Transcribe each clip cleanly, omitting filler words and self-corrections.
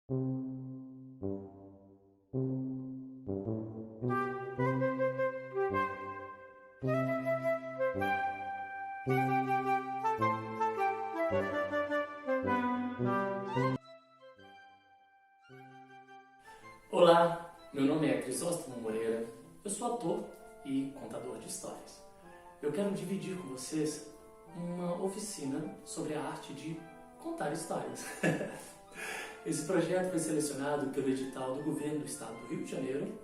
Olá, meu nome é Crisóstomo Moreira, eu sou ator e contador de histórias. Eu quero dividir com vocês uma oficina sobre a arte de contar histórias. Esse projeto foi selecionado pelo edital do Governo do Estado do Rio de Janeiro,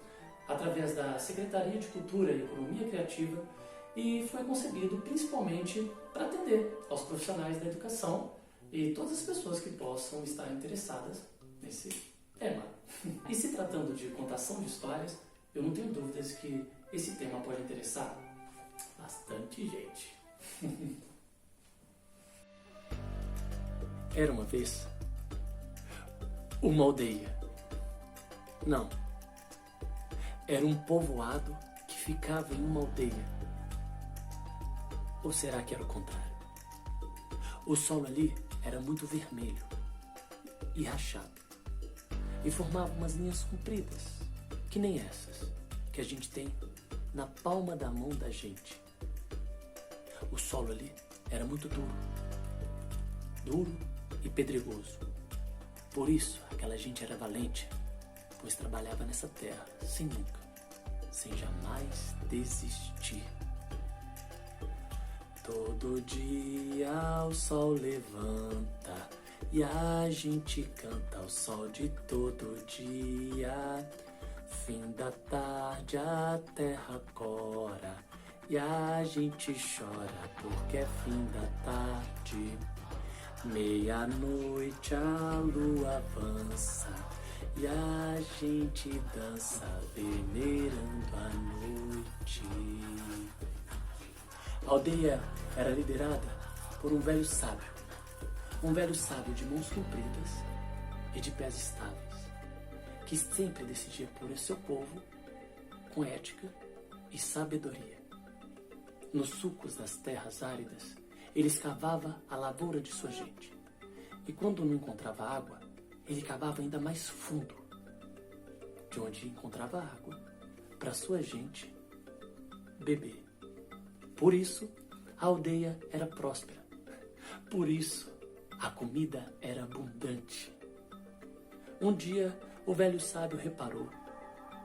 através da Secretaria de Cultura e Economia Criativa, e foi concebido principalmente para atender aos profissionais da educação e todas as pessoas que possam estar interessadas nesse tema. E se tratando de contação de histórias, eu não tenho dúvidas que esse tema pode interessar bastante gente. Era uma vez uma aldeia. Não, era um povoado que ficava em uma aldeia. Ou será que era o contrário? O solo ali era muito vermelho e rachado, e formava umas linhas compridas, que nem essas que a gente tem na palma da mão da gente. O solo ali era muito duro e pedregoso. Por isso, aquela gente era valente, pois trabalhava nessa terra sem nunca, sem jamais desistir. Todo dia o sol levanta e a gente canta ao sol de todo dia. Fim da tarde a terra cora e a gente chora porque é fim da tarde. Meia-noite a lua avança e a gente dança venerando a noite. A aldeia era liderada por um velho sábio de mãos compridas e de pés estáveis, que sempre decidia por seu povo com ética e sabedoria. Nos sulcos das terras áridas, ele escavava a lavoura de sua gente, e quando não encontrava água, ele cavava ainda mais fundo, de onde encontrava água para sua gente beber. Por isso, a aldeia era próspera. Por isso, a comida era abundante. Um dia, o velho sábio reparou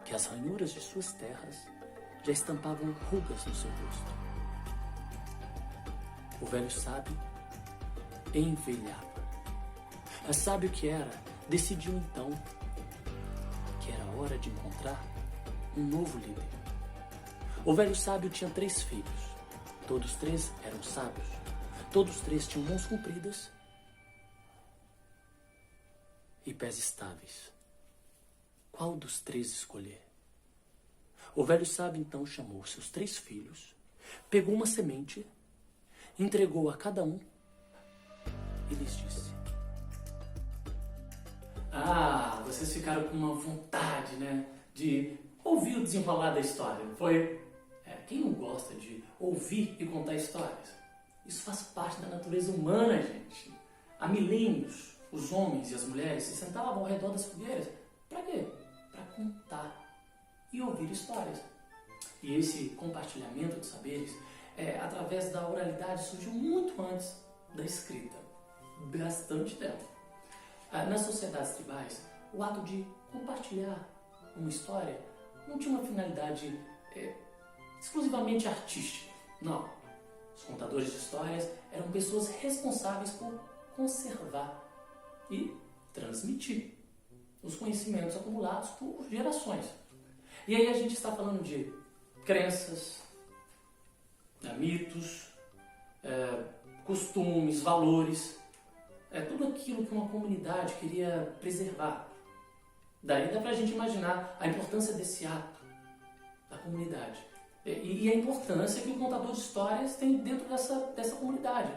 que as ranhuras de suas terras já estampavam rugas no seu rosto. O velho sábio envelhava. A sábio que era, decidiu então que era hora de encontrar um novo líder. O velho sábio tinha 3 filhos. Todos 3 eram sábios. Todos 3 tinham mãos compridas e pés estáveis. Qual dos 3 escolher? O velho sábio então chamou seus 3 filhos, pegou uma semente, entregou a cada um e lhes disse: vocês ficaram com uma vontade, né, de ouvir o desenrolar da história, não foi? Quem não gosta de ouvir e contar histórias? Isso faz parte da natureza humana, gente. Há milênios, os homens e as mulheres se sentavam ao redor das fogueiras. Para quê? Para contar e ouvir histórias. E esse compartilhamento de saberes, através da oralidade, surgiu muito antes da escrita. Bastante tempo. Nas sociedades tribais, o ato de compartilhar uma história não tinha uma finalidade exclusivamente artística. Não. Os contadores de histórias eram pessoas responsáveis por conservar e transmitir os conhecimentos acumulados por gerações. E aí a gente está falando de crenças, mitos, costumes, valores, tudo aquilo que uma comunidade queria preservar. Daí dá para a gente imaginar a importância desse ato da comunidade. E a importância que o contador de histórias tem dentro dessa comunidade.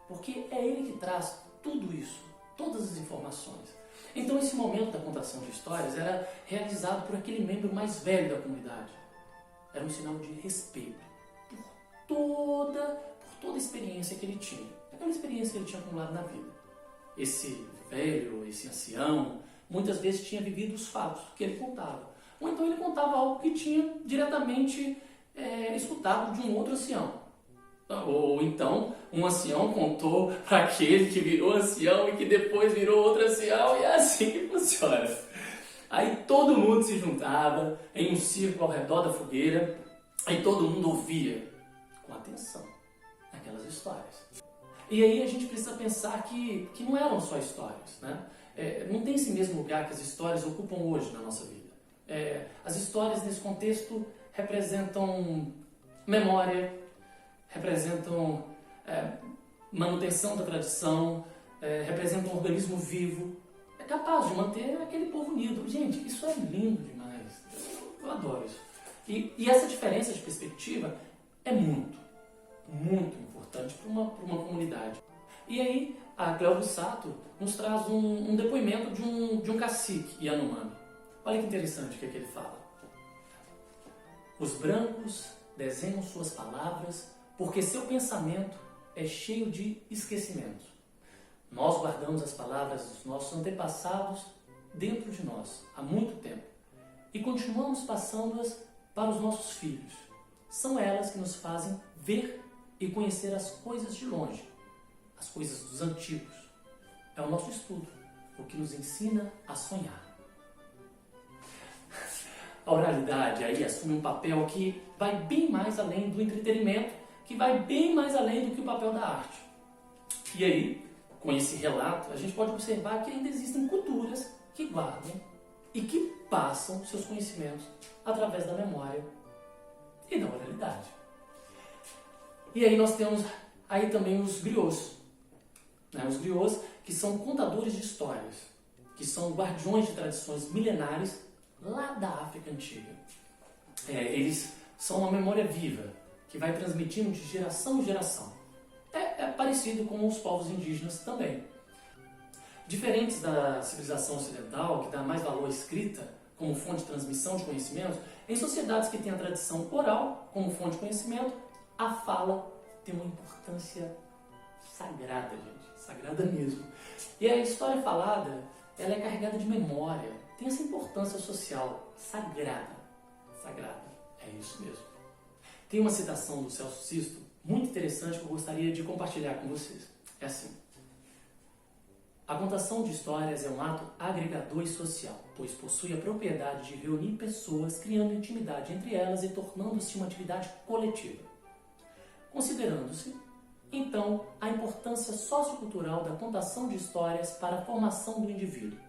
Porque é ele que traz tudo isso, todas as informações. Então esse momento da contação de histórias era realizado por aquele membro mais velho da comunidade. Era um sinal de respeito por toda a experiência que ele tinha. Aquela experiência que ele tinha acumulado na vida. Esse velho, esse ancião, muitas vezes tinha vivido os fatos que ele contava. Ou então ele contava algo que tinha diretamente escutado de um outro ancião. Ou então um ancião contou para aquele que virou ancião e que depois virou outro ancião, e é assim que funciona. Aí todo mundo se juntava em um círculo ao redor da fogueira, aí todo mundo ouvia com atenção aquelas histórias. E aí a gente precisa pensar que não eram só histórias, né? Não tem esse mesmo lugar que as histórias ocupam hoje na nossa vida. As histórias nesse contexto representam memória, representam manutenção da tradição, representam um organismo vivo, capaz de manter aquele povo unido. Gente, isso é lindo demais. Eu adoro isso. E essa diferença de perspectiva é muito, muito importante para uma comunidade. E aí, a Cléo Sato nos traz um depoimento de um cacique Yanomami. Olha que interessante o que ele fala. Os brancos desenham suas palavras porque seu pensamento é cheio de esquecimentos. Nós guardamos as palavras dos nossos antepassados dentro de nós há muito tempo e continuamos passando-as para os nossos filhos. São elas que nos fazem ver e conhecer as coisas de longe, as coisas dos antigos. É o nosso estudo, o que nos ensina a sonhar. A oralidade aí assume um papel que vai bem mais além do entretenimento, que vai bem mais além do que o papel da arte. E aí, com esse relato, a gente pode observar que ainda existem culturas que guardam e que passam seus conhecimentos através da memória e da oralidade. E aí nós temos aí também os griots. Os griots que são contadores de histórias, que são guardiões de tradições milenares lá da África Antiga. Eles são uma memória viva, que vai transmitindo de geração em geração. É parecido com os povos indígenas também. Diferentes da civilização ocidental, que dá mais valor à escrita como fonte de transmissão de conhecimentos, em sociedades que têm a tradição oral como fonte de conhecimento, a fala tem uma importância sagrada, gente. Sagrada mesmo. E a história falada, ela é carregada de memória, tem essa importância social sagrada. Sagrada, é isso mesmo. Tem uma citação do Celso Sisto muito interessante que eu gostaria de compartilhar com vocês. É assim: a contação de histórias é um ato agregador e social, pois possui a propriedade de reunir pessoas, criando intimidade entre elas e tornando-se uma atividade coletiva. Considerando-se, então, a importância sociocultural da contação de histórias para a formação do indivíduo.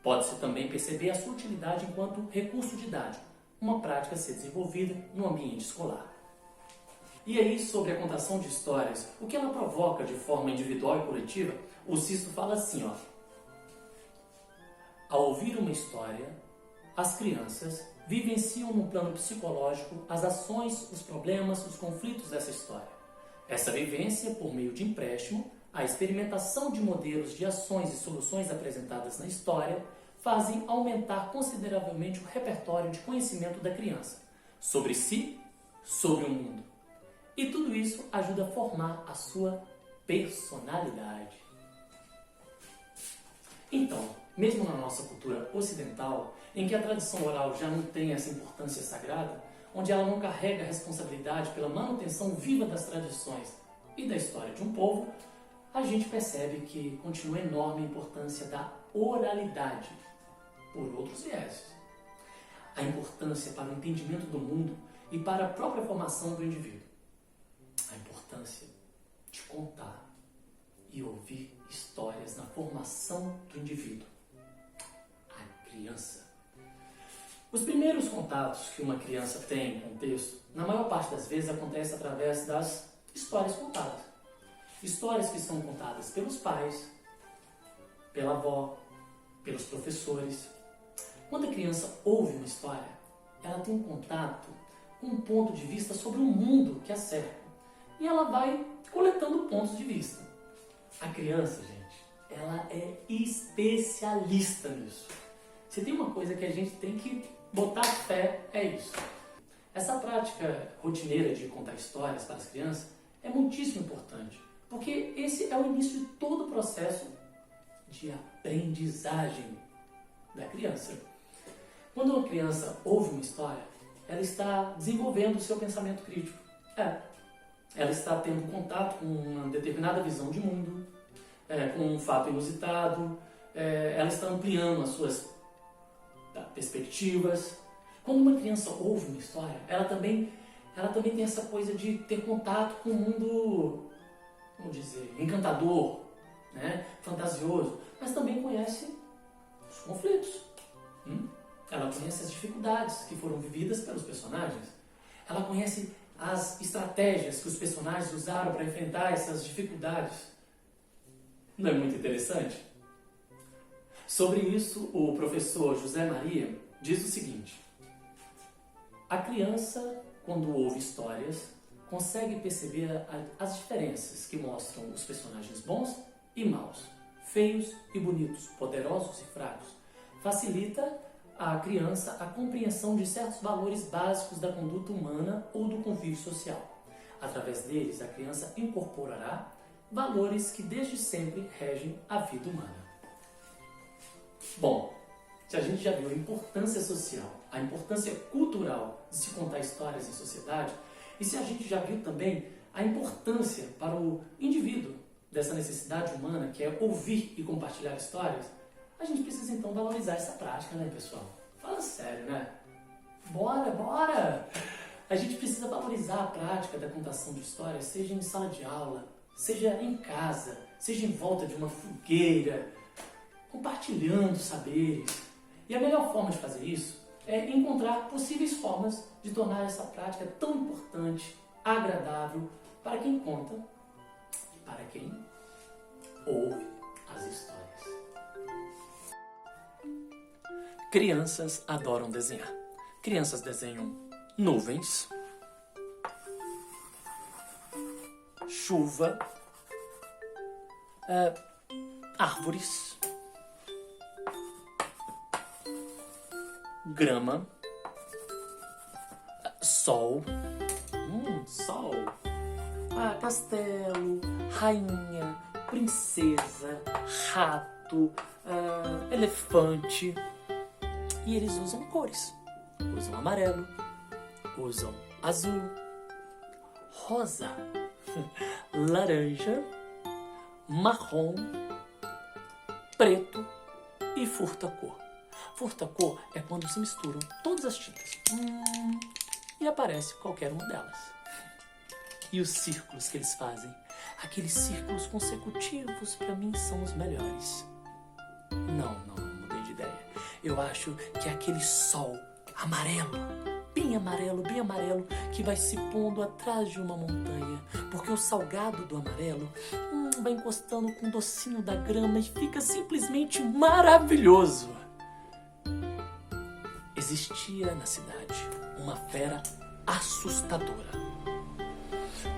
Pode-se também perceber a sua utilidade enquanto recurso didático, uma prática a ser desenvolvida no ambiente escolar. E aí, sobre a contação de histórias, o que ela provoca de forma individual e coletiva, o Sisto fala assim, ao ouvir uma história, as crianças vivenciam no plano psicológico as ações, os problemas, os conflitos dessa história. Essa vivência, por meio de empréstimo, a experimentação de modelos de ações e soluções apresentadas na história, fazem aumentar consideravelmente o repertório de conhecimento da criança sobre si, sobre o mundo. E tudo isso ajuda a formar a sua personalidade. Então, mesmo na nossa cultura ocidental, em que a tradição oral já não tem essa importância sagrada, onde ela não carrega a responsabilidade pela manutenção viva das tradições e da história de um povo, a gente percebe que continua enorme a importância da oralidade, por outros vieses. A importância para o entendimento do mundo e para a própria formação do indivíduo. A importância de contar e ouvir histórias na formação do indivíduo, a criança. Os primeiros contatos que uma criança tem com o texto, na maior parte das vezes, acontece através das histórias contadas. Histórias que são contadas pelos pais, pela avó, pelos professores. Quando a criança ouve uma história, ela tem um contato com um ponto de vista sobre o mundo que a cerca. E ela vai coletando pontos de vista. A criança, gente, ela é especialista nisso. Se tem uma coisa que a gente tem que botar fé, é isso. Essa prática rotineira de contar histórias para as crianças é muitíssimo importante, porque esse é o início de todo o processo de aprendizagem da criança. Quando uma criança ouve uma história, ela está desenvolvendo o seu pensamento crítico. Ela está tendo contato com uma determinada visão de mundo, com um fato inusitado, ela está ampliando as suas perspectivas. Quando uma criança ouve uma história, ela também tem essa coisa de ter contato com o mundo, vamos dizer, encantador, né? Fantasioso, mas também conhece os conflitos. Ela conhece as dificuldades que foram vividas pelos personagens. Ela conhece as estratégias que os personagens usaram para enfrentar essas dificuldades. Não é muito interessante? Sobre isso, o professor José Maria diz o seguinte: a criança, quando ouve histórias, consegue perceber as diferenças que mostram os personagens bons e maus, feios e bonitos, poderosos e fracos. Facilita à criança a compreensão de certos valores básicos da conduta humana ou do convívio social. Através deles, a criança incorporará valores que desde sempre regem a vida humana. Bom, se a gente já viu a importância social, a importância cultural de se contar histórias em sociedade, e se a gente já viu também a importância para o indivíduo dessa necessidade humana, que é ouvir e compartilhar histórias, a gente precisa então valorizar essa prática, né, pessoal? Fala sério, né? Bora! A gente precisa valorizar a prática da contação de histórias, seja em sala de aula, seja em casa, seja em volta de uma fogueira, compartilhando saberes. E a melhor forma de fazer isso é encontrar possíveis formas de tornar essa prática tão importante, agradável, para quem conta e para quem ouve as histórias. Crianças adoram desenhar. Crianças desenham nuvens, chuva, árvores, grama, sol, castelo, rainha, princesa, rato, elefante. E eles usam cores. Usam amarelo, usam azul, rosa, laranja, marrom, preto e furta-cor. Furta-cor é quando se misturam todas as tintas e aparece qualquer uma delas. E os círculos que eles fazem, aqueles círculos consecutivos, para mim são os melhores. Não mudei de ideia. Eu acho que é aquele sol amarelo, bem amarelo, que vai se pondo atrás de uma montanha, porque o salgado do amarelo vai encostando com o docinho da grama e fica simplesmente maravilhoso. Existia na cidade uma fera assustadora,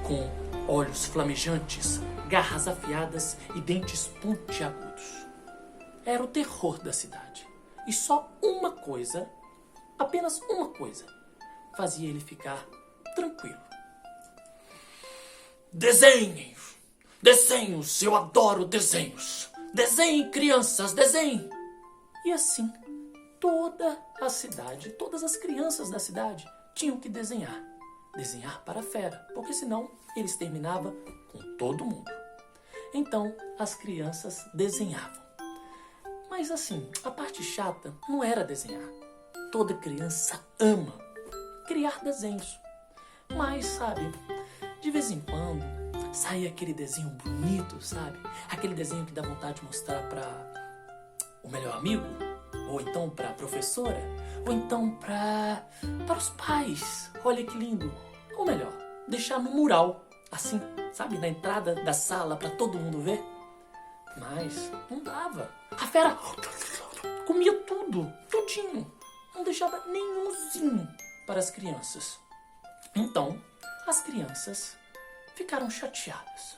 com olhos flamejantes, garras afiadas e dentes pontiagudos. Era o terror da cidade. E só uma coisa, apenas uma coisa, fazia ele ficar tranquilo. Desenhos, eu adoro desenhos. Desenhem, crianças, desenhem. E assim, toda a cidade, todas as crianças da cidade tinham que desenhar. Desenhar para a fera, porque senão ele exterminava com todo mundo. Então, as crianças desenhavam. Mas assim, a parte chata não era desenhar. Toda criança ama criar desenhos. Mas, sabe, de vez em quando, sai aquele desenho bonito, sabe? Aquele desenho que dá vontade de mostrar para o melhor amigo, ou então para a professora, ou então para os pais. Olha que lindo. Ou melhor, deixar no mural, assim, sabe, na entrada da sala para todo mundo ver. Mas não dava. A fera comia tudo, tudinho. Não deixava nenhumzinho para as crianças. Então, as crianças ficaram chateadas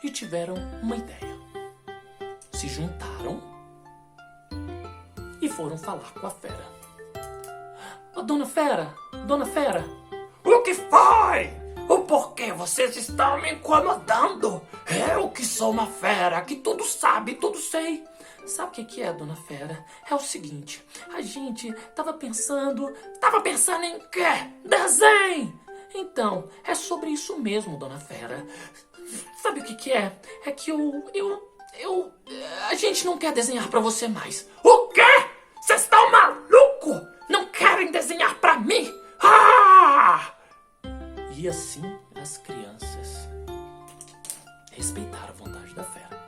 e tiveram uma ideia. Se juntaram e foram falar com a fera. Dona Fera, o que foi? O porquê vocês estão me incomodando? Eu que sou uma fera, que tudo sabe, tudo sei. Sabe o que é, Dona Fera? É o seguinte, a gente tava pensando em quê? Desenho! Então, é sobre isso mesmo, Dona Fera. Sabe o que é? É que a gente não quer desenhar pra você mais. O quê? Vocês estão maluco? Não querem desenhar pra mim? Ah! E assim, as crianças respeitaram a vontade da Fera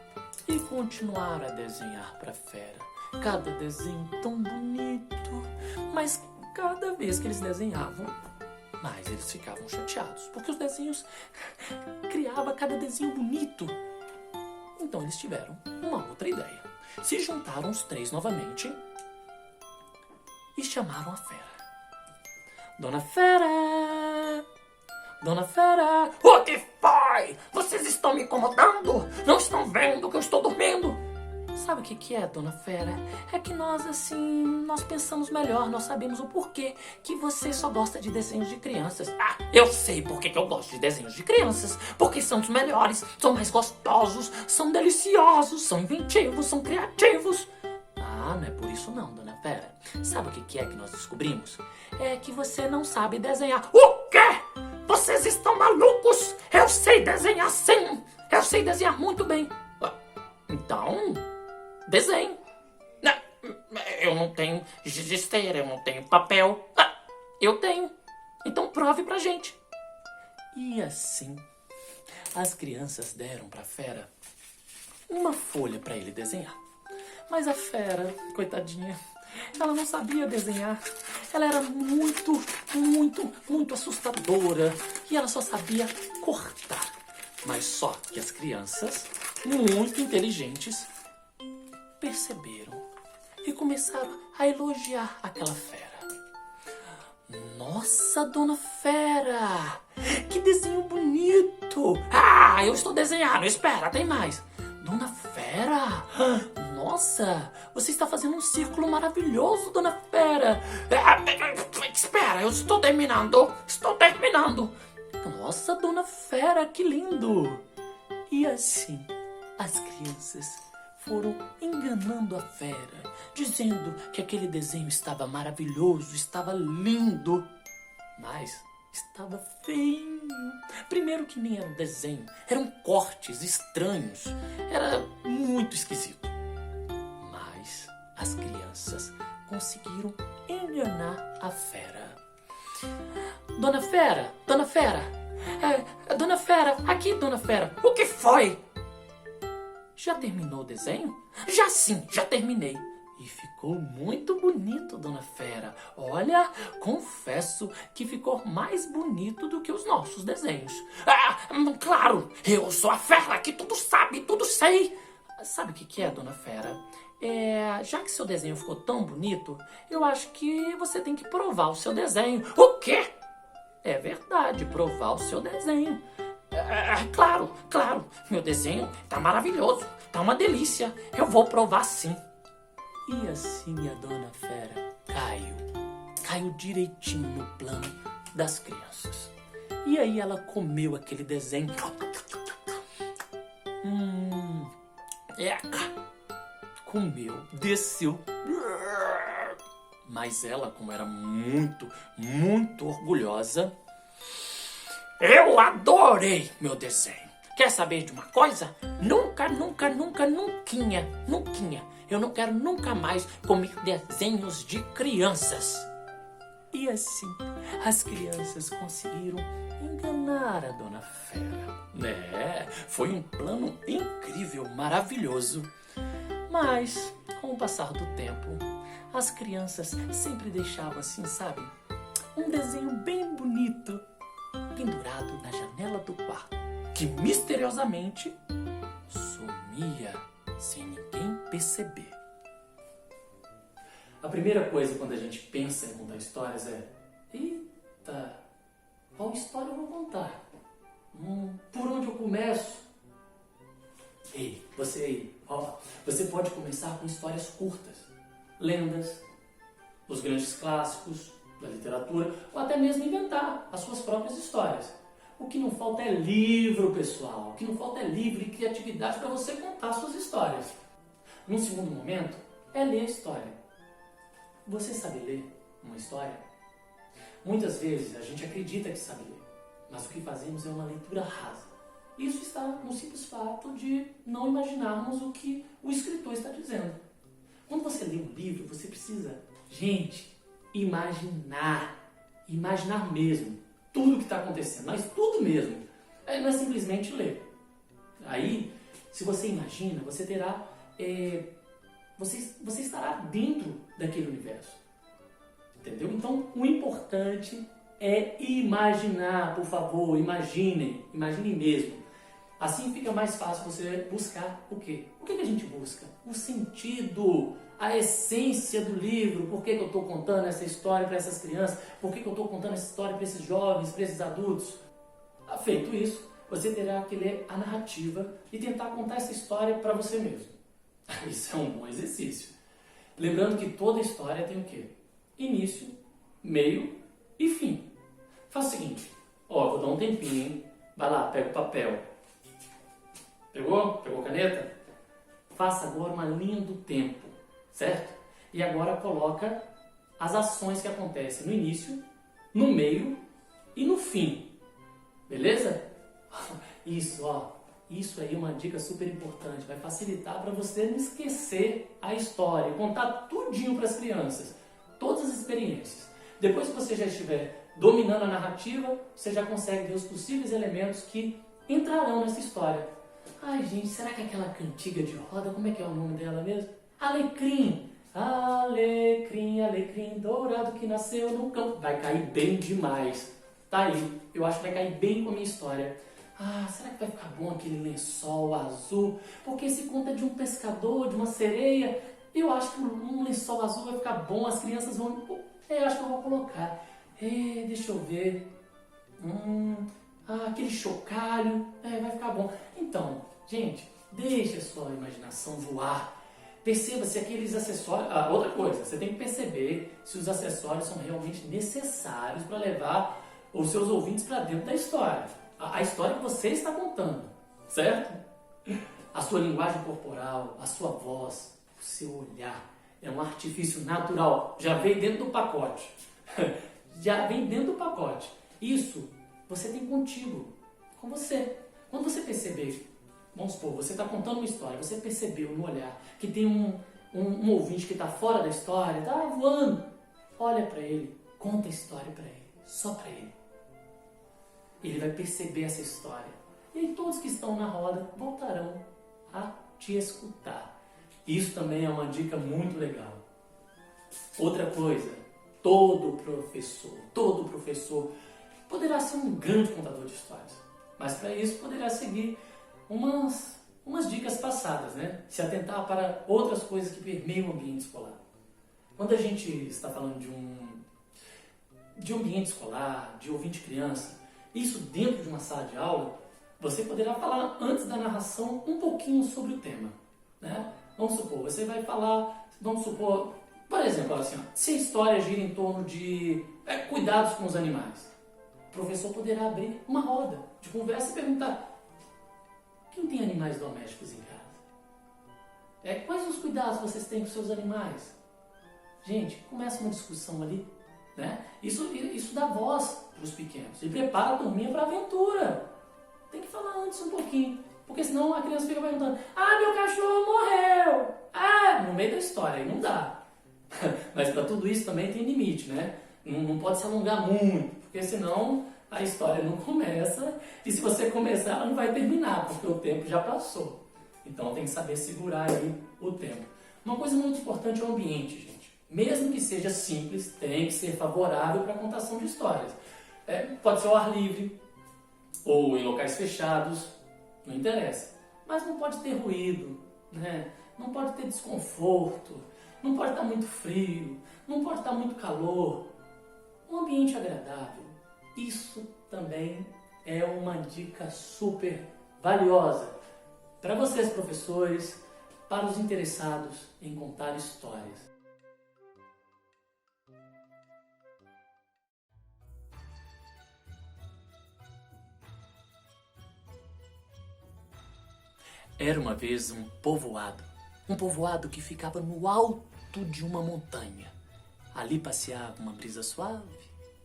e continuaram a desenhar pra Fera. Cada desenho tão bonito, mas cada vez que eles desenhavam, mais eles ficavam chateados, porque os desenhos criava cada desenho bonito. Então eles tiveram uma outra ideia. Se juntaram os três novamente e chamaram a Fera. Dona Fera! Dona Fera! O que foi? Vocês estão me incomodando? Não estão vendo que eu estou dormindo? Sabe o que é, Dona Fera? É que nós pensamos melhor, nós sabemos o porquê que você só gosta de desenhos de crianças. Ah, eu sei por que eu gosto de desenhos de crianças. Porque são os melhores, são mais gostosos, são deliciosos, são inventivos, são criativos. Ah, não é por isso não, Dona Fera. Sabe o que é que nós descobrimos? É que você não sabe desenhar. O quê? Vocês estão malucos? Eu sei desenhar sim! Eu sei desenhar muito bem. Então, desenho. Eu não tenho giz de cera, eu não tenho papel. Eu tenho. Então prove pra gente. E assim, as crianças deram pra Fera uma folha pra ele desenhar. Mas a Fera, coitadinha, ela não sabia desenhar. Ela era muito assustadora. E ela só sabia cortar. Mas só que as crianças, muito inteligentes, perceberam e começaram a elogiar aquela Fera. Nossa, Dona Fera! Que desenho bonito! Ah, eu estou desenhando, espera, tem mais. Dona Fera! Nossa, você está fazendo um círculo maravilhoso, Dona Fera! Espera, eu estou terminando! Nossa, Dona Fera, que lindo! E assim, as crianças foram enganando a Fera, dizendo que aquele desenho estava maravilhoso, estava lindo, mas estava feio. Primeiro que nem era um desenho, eram cortes estranhos, era muito esquisito. Mas as crianças conseguiram enganar a Fera. Dona Fera, Dona Fera, aqui, Dona Fera, o que foi? Já terminou o desenho? Já sim, já terminei. E ficou muito bonito, Dona Fera. Olha, confesso que ficou mais bonito do que os nossos desenhos. Claro, eu sou a Fera que tudo sabe, tudo sei. Sabe o que é, Dona Fera? Já que seu desenho ficou tão bonito, eu acho que você tem que provar o seu desenho. O quê? É verdade, provar o seu desenho. Claro, meu desenho tá maravilhoso, tá uma delícia, eu vou provar sim. E assim a Dona Fera caiu direitinho no plano das crianças. E aí ela comeu aquele desenho. Comeu, desceu. Mas ela, como era muito orgulhosa, eu adorei meu desenho. Quer saber de uma coisa? Nunca. Eu não quero nunca mais comer desenhos de crianças. E assim, as crianças conseguiram enganar a Dona Fera. Foi um plano incrível, maravilhoso. Mas, com o passar do tempo, as crianças sempre deixavam assim, sabe? Um desenho bem bonito pendurado na janela do quarto, que misteriosamente sumia sem ninguém perceber. A primeira coisa quando a gente pensa em contar histórias é: eita, qual história eu vou contar? Por onde eu começo? Ei, você pode começar com histórias curtas, lendas, os grandes clássicos da literatura, ou até mesmo inventar as suas próprias histórias. O que não falta é livro, pessoal. O que não falta é livro e criatividade para você contar suas histórias. Num segundo momento, é ler a história. Você sabe ler uma história? Muitas vezes a gente acredita que sabe ler, mas o que fazemos é uma leitura rasa. Isso está no simples fato de não imaginarmos o que o escritor está dizendo. Quando você lê um livro, você precisa, gente, imaginar. Imaginar mesmo tudo o que está acontecendo, mas tudo mesmo. Não é simplesmente ler. Aí, se você imagina, você terá... você estará dentro daquele universo. Entendeu? Então, o importante é imaginar, por favor, imaginem mesmo. Assim fica mais fácil você buscar o quê? O que a gente busca? O sentido, a essência do livro. Por que eu estou contando essa história para essas crianças? Por que eu estou contando essa história para esses jovens, para esses adultos? Feito isso, você terá que ler a narrativa e tentar contar essa história para você mesmo. Isso é um bom exercício. Lembrando que toda história tem o quê? Início, meio e fim. Faz o seguinte, vou dar um tempinho, hein? Vai lá, pega o papel. Pegou? Pegou a caneta? Faça agora uma linha do tempo, certo? E agora coloca as ações que acontecem no início, no meio e no fim. Beleza? Isso aí é uma dica super importante. Vai facilitar para você não esquecer a história, contar tudinho para as crianças, todas as experiências. Depois que você já estiver dominando a narrativa, você já consegue ver os possíveis elementos que entrarão nessa história. Ai, gente, será que é aquela cantiga de roda, como é que é o nome dela mesmo? Alecrim! Alecrim, alecrim dourado que nasceu no campo. Vai cair bem demais. Tá aí, eu acho que vai cair bem com a minha história. Será que vai ficar bom aquele lençol azul? Porque esse conto é de um pescador, de uma sereia. Eu acho que um lençol azul vai ficar bom, as crianças vão... Eu acho que eu vou colocar. Deixa eu ver. Aquele chocalho. Vai ficar bom. Então, gente, deixe a sua imaginação voar. Perceba se aqueles acessórios... outra coisa, você tem que perceber se os acessórios são realmente necessários para levar os seus ouvintes para dentro da história. A história que você está contando, certo? A sua linguagem corporal, a sua voz, o seu olhar é um artifício natural. Já vem dentro do pacote. Já vem dentro do pacote. Isso você tem contigo, com você. Quando você perceber, vamos supor, você está contando uma história, você percebeu no olhar que tem um ouvinte que está fora da história, está voando. Olha para ele, conta a história para ele, só para ele. Ele vai perceber essa história. E aí todos que estão na roda voltarão a te escutar. Isso também é uma dica muito legal. Outra coisa, todo professor poderá ser um grande contador de histórias. Mas para isso poderá seguir umas dicas passadas, né? Se atentar para outras coisas que permeiam o ambiente escolar. Quando a gente está falando de ambiente escolar, de ouvinte criança, isso dentro de uma sala de aula, você poderá falar antes da narração um pouquinho sobre o tema, né? Vamos supor, você vai falar, por exemplo, assim, se a história gira em torno de cuidados com os animais, o professor poderá abrir uma roda de conversa e perguntar: quem tem animais domésticos em casa? Quais os cuidados vocês têm com seus animais? Gente, começa uma discussão ali, né? Isso dá voz para os pequenos e prepara a turminha para a aventura. Tem que falar antes um pouquinho, porque senão a criança fica perguntando: meu cachorro morreu! No meio da história, aí não dá. Mas para tudo isso também tem limite, né? Não pode se alongar muito, porque senão a história não começa, e se você começar ela não vai terminar, porque o tempo já passou. Então tem que saber segurar aí o tempo. Uma coisa muito importante é o ambiente, gente. Mesmo que seja simples, tem que ser favorável para a contação de histórias. Pode ser ao ar livre, ou em locais fechados, não interessa. Mas não pode ter ruído, né? Não pode ter desconforto, não pode estar muito frio, não pode estar muito calor. Um ambiente agradável, isso também é uma dica super valiosa para vocês, professores, para os interessados em contar histórias. Era uma vez um povoado Um povoado que ficava no alto de uma montanha. Ali passeava uma brisa suave,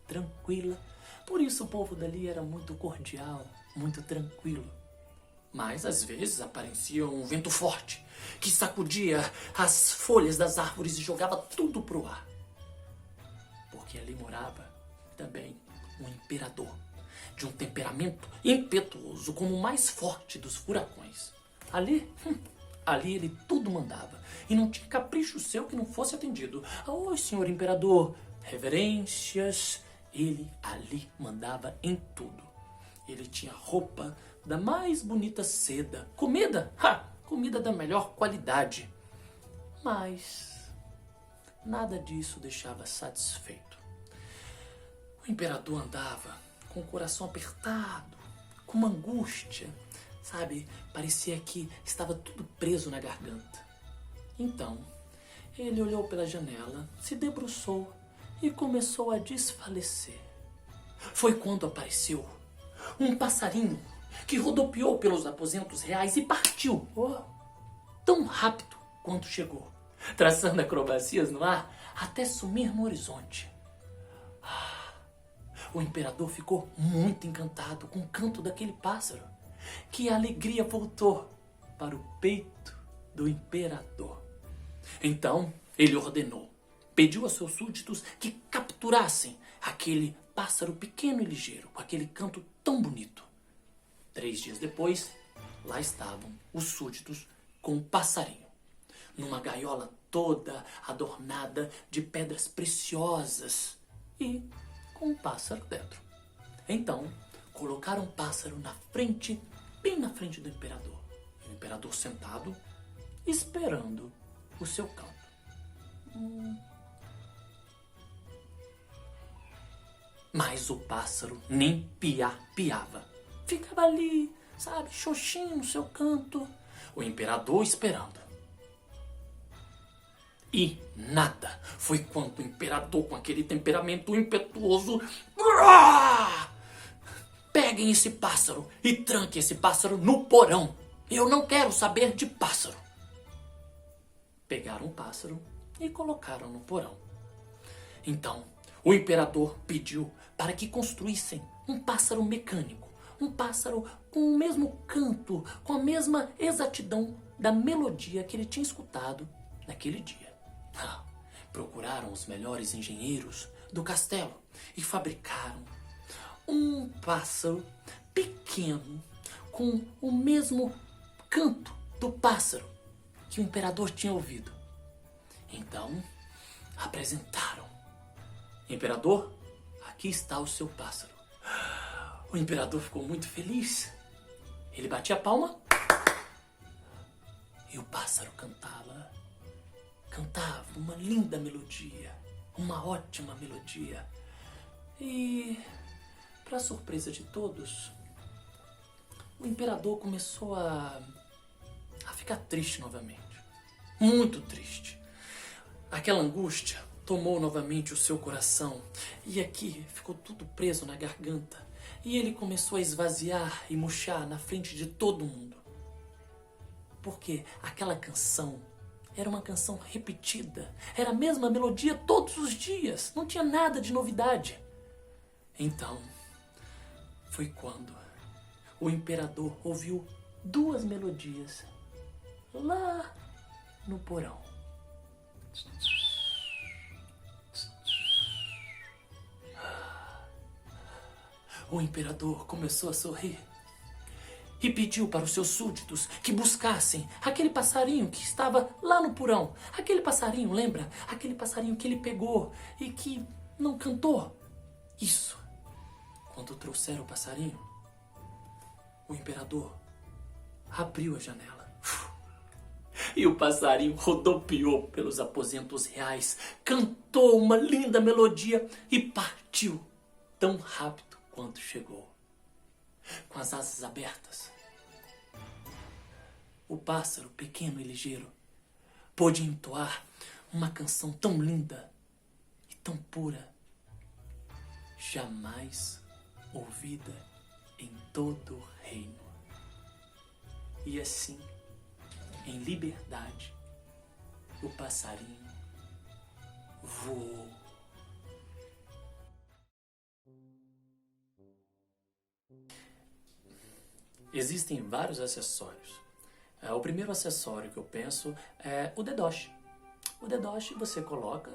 tranquila. Por isso o povo dali era muito cordial, muito tranquilo. Mas às vezes aparecia um vento forte que sacudia as folhas das árvores e jogava tudo pro ar. Porque ali morava também um imperador, de um temperamento impetuoso, como o mais forte dos furacões. Ali ele tudo mandava, e não tinha capricho seu que não fosse atendido. Oi, senhor imperador, reverências. Ele ali mandava em tudo. Ele tinha roupa da mais bonita seda, comida, comida da melhor qualidade. Mas nada disso deixava satisfeito. O imperador andava com o coração apertado, com uma angústia, sabe? Parecia que estava tudo preso na garganta. Então, ele olhou pela janela, se debruçou e começou a desfalecer. Foi quando apareceu um passarinho que rodopiou pelos aposentos reais e partiu, tão rápido quanto chegou, traçando acrobacias no ar até sumir no horizonte. O imperador ficou muito encantado com o canto daquele pássaro. Que alegria voltou para o peito do imperador. Então ele ordenou, pediu a seus súditos que capturassem aquele pássaro pequeno e ligeiro, com aquele canto tão bonito. 3 dias depois, lá estavam os súditos com o passarinho, numa gaiola toda adornada de pedras preciosas e com um pássaro dentro. Então, colocaram o pássaro na frente, bem na frente do imperador. O imperador sentado, esperando o seu canto. Mas o pássaro nem piava. Ficava ali, sabe, xoxinho no seu canto. O imperador esperando. E nada. Foi quando o imperador, com aquele temperamento impetuoso, peguem esse pássaro e tranquem esse pássaro no porão. Eu não quero saber de pássaro. Pegaram o pássaro e colocaram no porão. Então, o imperador pediu para que construíssem um pássaro mecânico. Um pássaro com o mesmo canto, com a mesma exatidão da melodia que ele tinha escutado naquele dia. Procuraram os melhores engenheiros do castelo e fabricaram um pássaro pequeno com o mesmo canto do pássaro que o imperador tinha ouvido. Então, apresentaram. Imperador, aqui está o seu pássaro. O imperador ficou muito feliz. Ele batia a palma e o pássaro cantava uma linda melodia, uma ótima melodia. E, para surpresa de todos, o imperador começou a ficar triste novamente. Muito triste. Aquela angústia tomou novamente o seu coração e aqui ficou tudo preso na garganta. E ele começou a esvaziar e murchar na frente de todo mundo. Porque aquela canção era uma canção repetida. Era a mesma melodia todos os dias. Não tinha nada de novidade. Então, foi quando o imperador ouviu 2 melodias lá no porão. O imperador começou a sorrir e pediu para os seus súditos que buscassem aquele passarinho que estava lá no porão. Aquele passarinho, lembra? Aquele passarinho que ele pegou e que não cantou. Isso. Quando trouxeram o passarinho, o imperador abriu a janela. E o passarinho rodopiou pelos aposentos reais, cantou uma linda melodia e partiu tão rápido quanto chegou. Com as asas abertas, o pássaro, pequeno e ligeiro, pôde entoar uma canção tão linda e tão pura, jamais ouvida em todo o reino. E assim, em liberdade, o passarinho voou. Existem vários acessórios. O primeiro acessório que eu penso é o dedoche. O dedoche você coloca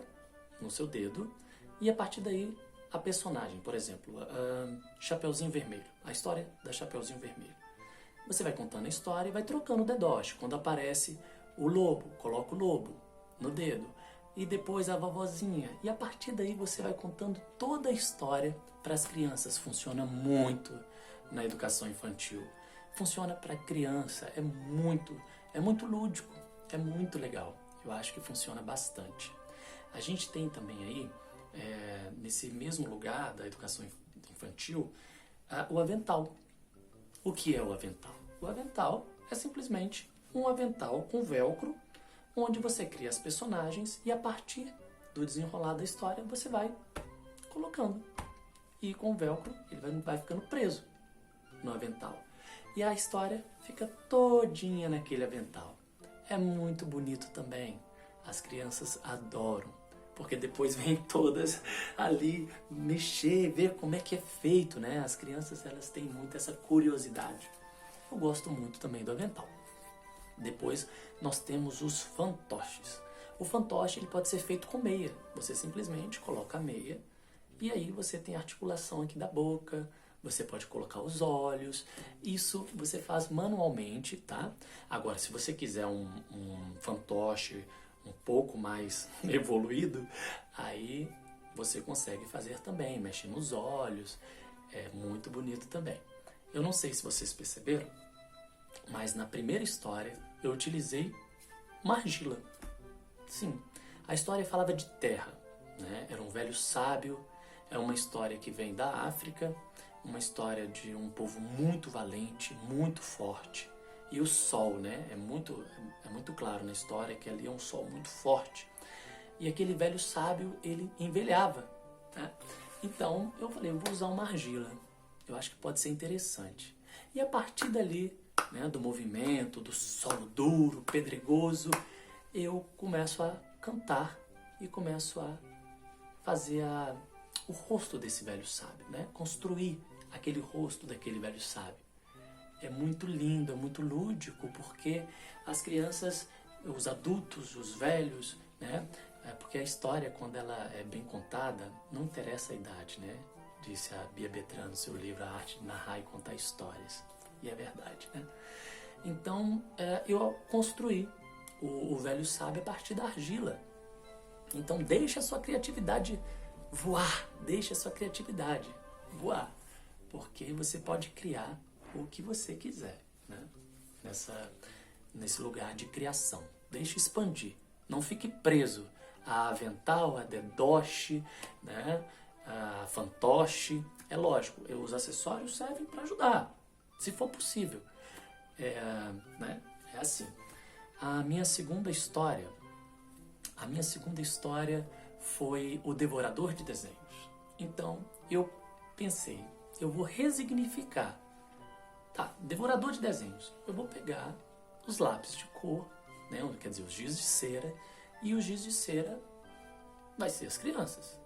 no seu dedo e a partir daí a personagem, por exemplo, Chapeuzinho Vermelho, a história da Chapeuzinho Vermelho. Você vai contando a história e vai trocando o dedoche. Quando aparece o lobo, coloca o lobo no dedo e depois a vovozinha. E a partir daí você vai contando toda a história para as crianças. Funciona muito na educação infantil. Funciona para criança, é muito lúdico, é muito legal. Eu acho que funciona bastante. A gente tem também aí, nesse mesmo lugar da educação infantil, o avental. O que é o avental? O avental é simplesmente um avental com velcro, onde você cria as personagens e a partir do desenrolar da história você vai colocando. E com o velcro ele vai ficando preso no avental. E a história fica todinha naquele avental. É muito bonito também. As crianças adoram, porque depois vêm todas ali mexer, ver como é que é feito, né? As crianças, elas têm muito essa curiosidade. Eu gosto muito também do avental. Depois nós temos os fantoches. O fantoche ele pode ser feito com meia. Você simplesmente coloca a meia e aí você tem a articulação aqui da boca. Você pode colocar os olhos, isso você faz manualmente, tá? Agora, se você quiser um fantoche um pouco mais evoluído, aí você consegue fazer também, mexe nos olhos, é muito bonito também. Eu não sei se vocês perceberam, mas na primeira história eu utilizei uma argila. Sim, a história falava de terra, né? Era um velho sábio, é uma história que vem da África, uma história de um povo muito valente, muito forte. E o sol, né? É muito claro na história que ali é um sol muito forte. E aquele velho sábio, ele envelhava, né? Então, eu falei, eu vou usar uma argila. Eu acho que pode ser interessante. E a partir dali, né, do movimento, do solo duro, pedregoso, eu começo a cantar e começo a fazer o rosto desse velho sábio, né? Construir aquele rosto daquele velho sábio. É muito lindo, é muito lúdico, porque as crianças, os adultos, os velhos, né? Porque a história, quando ela é bem contada, não interessa a idade, né? Disse a Bia Bertrand no seu livro A Arte de Narrar e Contar Histórias. E é verdade, né? Então, eu construí o velho sábio a partir da argila. Então, deixa a sua criatividade voar, deixa a sua criatividade voar, porque você pode criar o que você quiser, né? Nesse lugar de criação. Deixa expandir, não fique preso a avental, a dedoche, né? A fantoche. É lógico, os acessórios servem para ajudar, se for possível. Né? É assim. A minha segunda história foi O Devorador de Desenhos. Então, eu pensei, eu vou resignificar. Tá, devorador de desenhos. Eu vou pegar os lápis de cor, né, quer dizer, os giz de cera, e o giz de cera vai ser as crianças.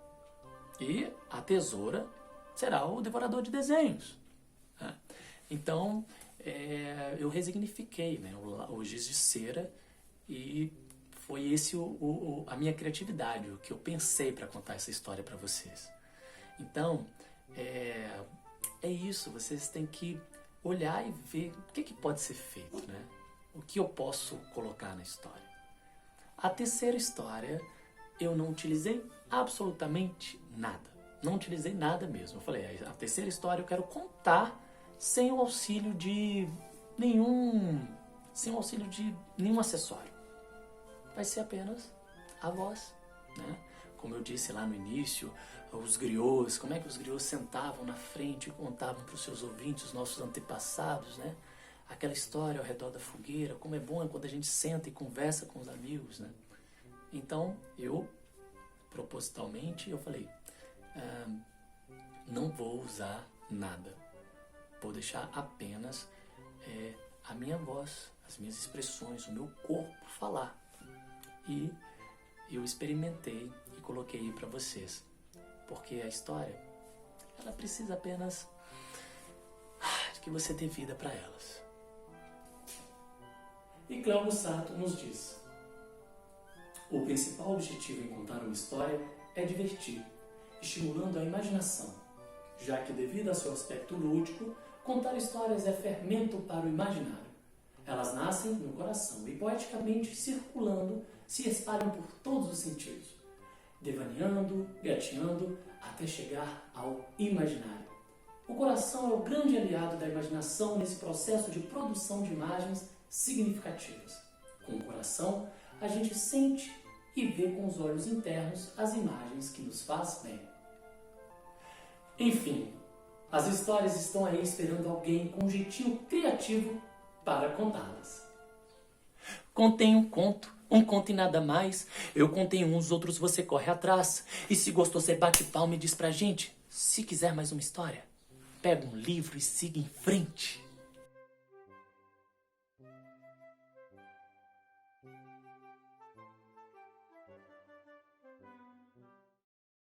E a tesoura será o devorador de desenhos. Né? Então, eu resignifiquei, né, o giz de cera e foi esse a minha criatividade, o que eu pensei para contar essa história para vocês. Então, é isso, vocês têm que olhar e ver o que pode ser feito, né? O que eu posso colocar na história. A terceira história, eu não utilizei absolutamente nada. Não utilizei nada mesmo. Eu falei, a terceira história eu quero contar sem o auxílio de nenhum acessório. Vai ser apenas a voz, né? Como eu disse lá no início, os griots, como é que os griots sentavam na frente e contavam para os seus ouvintes, os nossos antepassados, né? Aquela história ao redor da fogueira, como é bom quando a gente senta e conversa com os amigos, né? Então, propositalmente, eu falei, não vou usar nada. Vou deixar apenas a minha voz, as minhas expressões, o meu corpo falar. e eu experimentei e coloquei aí para vocês. Porque a história, ela precisa apenas de que você dê vida para elas. E Cléo Sato nos diz: o principal objetivo em contar uma história é divertir, estimulando a imaginação, já que devido ao seu aspecto lúdico, contar histórias é fermento para o imaginário. Elas nascem no coração e poeticamente circulando se espalham por todos os sentidos, devaneando, gateando, até chegar ao imaginário. O coração é o grande aliado da imaginação nesse processo de produção de imagens significativas. Com o coração, a gente sente e vê com os olhos internos as imagens que nos faz bem. Enfim, as histórias estão aí esperando alguém com um jeitinho criativo para contá-las. Contém um conto e nada mais. Eu contei um, os outros você corre atrás. E se gostou, você bate palma e diz pra gente. Se quiser mais uma história, pega um livro e siga em frente.